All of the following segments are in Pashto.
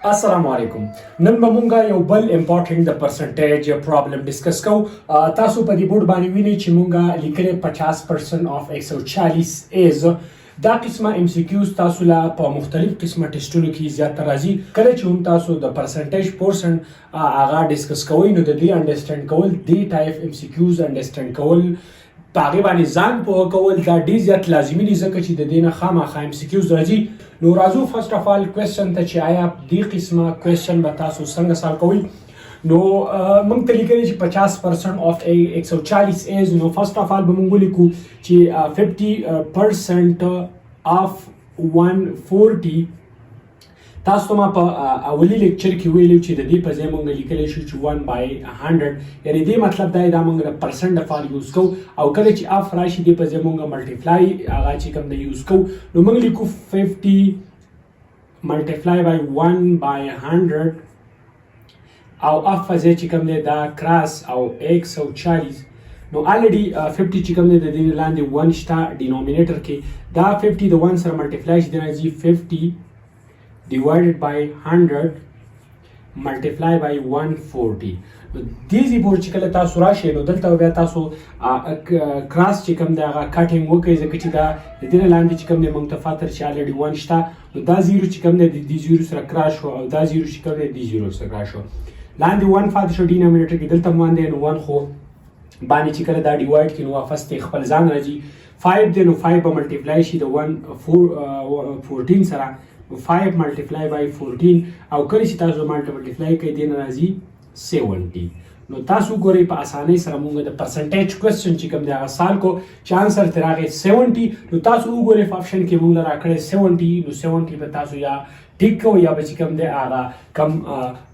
السلام علیکم. نن به مونږه یو بل امپورټنټ د پرسنټیج پرابلم ډیسکس کوو. تاسو په دې بورډ باندې وینئ چې مونږه لیکلي 50% of 140 ایز. دا قسمه ام سی کیوز تاسو لا په مختلف قسمه ټیسټونو کې زیات راځي. کله چې هم تاسو د پرسنټیج پورشن هغه ډیسکس کوئ نو د دې انډرسټینډ کول دې ټایپ ام سی کیوز انډرسټینډ کول په هغې باندې ځان پوه کول دا ډېر زیات لازمي دي ځکه چې د دې نه خامخا ام سی کیوز راځي. نو راځو فرسټ اف آل کوېسچن ته چې آیا دې قسمه کوېسچن به تاسو څنګه سال کوئ. نو موږ ته لیکلي چې 50% of 140 ایز. نو فرسټ اف آل به موږ ولیکو چې 50% of 140. تاسو ما په اولی لیکچر کې ویلو چې د دې په ځای مونږ لیکلی شو چې 1/100 یعنې دې مطلب دا دا مونږ د پرسنټ دپاره یوز کوو او کله چې اف راشي دې په ځای مونږ ملټیپلای هغه چې کوم دی یوز کوو. نو مونږ لیکو 50 ملټیپلای بای 1/100 او اف په ځای چې کوم دی دا کراس او 140. نو الریډي 50 چې کوم دی د دې لاندې 1 شته ډینومینیټر کې. دا 50 د 1 سره ملټیپلای شي د راځي 50 divided by 100 multiply by 140. دې ځای پورې چې کله تاسو راشئ نو دلته بیا تاسو کراس چې کوم دی هغه کټینګ وکړئ ځکه چې دا د دې نه لاندې چې کوم دی موږ ته فاتر چې الریډي 1 شته نو دا زیرو چې کوم دی د دې زیرو سره کراس شو او دا زیرو چې کوم دی د دې زیرو سره کراس شو. لاندې 1 فاتر شو ډینومینیټر کې دلته هم 1 دی نو 1 خو باندې چې کله دا ډیوایډ کړي نو واپس ته خپل ځان راځي. 5 دی نو 5 به ملټیپلای شي د 14 سره 5 multiply by 14 او کله چې تاسو ملټیپلای کوئ دې نه راځي 70. نو تاسو ګورئ په اسانۍ سره موږ د پرسنټیج کوېسچن چې کوم دی هغه سال کو چې انسر ترې راغی 70. نو تاسو وګورئ په آپشن کې موږ راکړی 70. نو 70 به تاسو یا ټیک کوئ یا به چې کوم دی هغه کم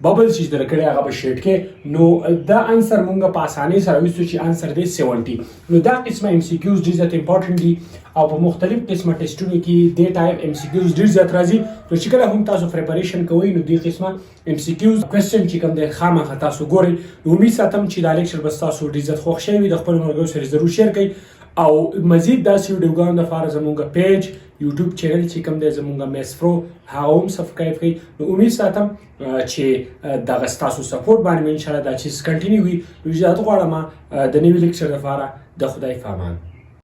ببل چې در کړی هغه به شیډ کې. نو دا انسر موږ په اسانۍ سره ویستو چې انسر دی 70. نو دا قسمه ام سی کیوز ډېر زیات امپورټنټ دي او په مختلف قسمه ټیسټونو کې دې ټایپ ام سی کیوز ډېر زیات راځي. نو چې کله هم تاسو پریپریشن کوئ نو دې قسمه ام سی کیوز کوېسچن چې کوم دی خامخا تاسو ګورئ. نو امید ساتم چې دا لیکچر به ستاسو ډېر زیات خوښ شوی وي. د خپلو ملګرو سره ضرور شیر کړئ او مزید داسې ویډیوګانو دپاره زموږ پیج یوټیوب چینل چې کوم دی زموږ میس پرو هغه هم سبسکرایب کړئ. نو امید ساتم چې دغه ستاسو سپورټ باندې مې انشاءالله دا چیز کنټینیو وي. نو اجازت غواړم د نوي لیکچر لپاره د خدای په امان.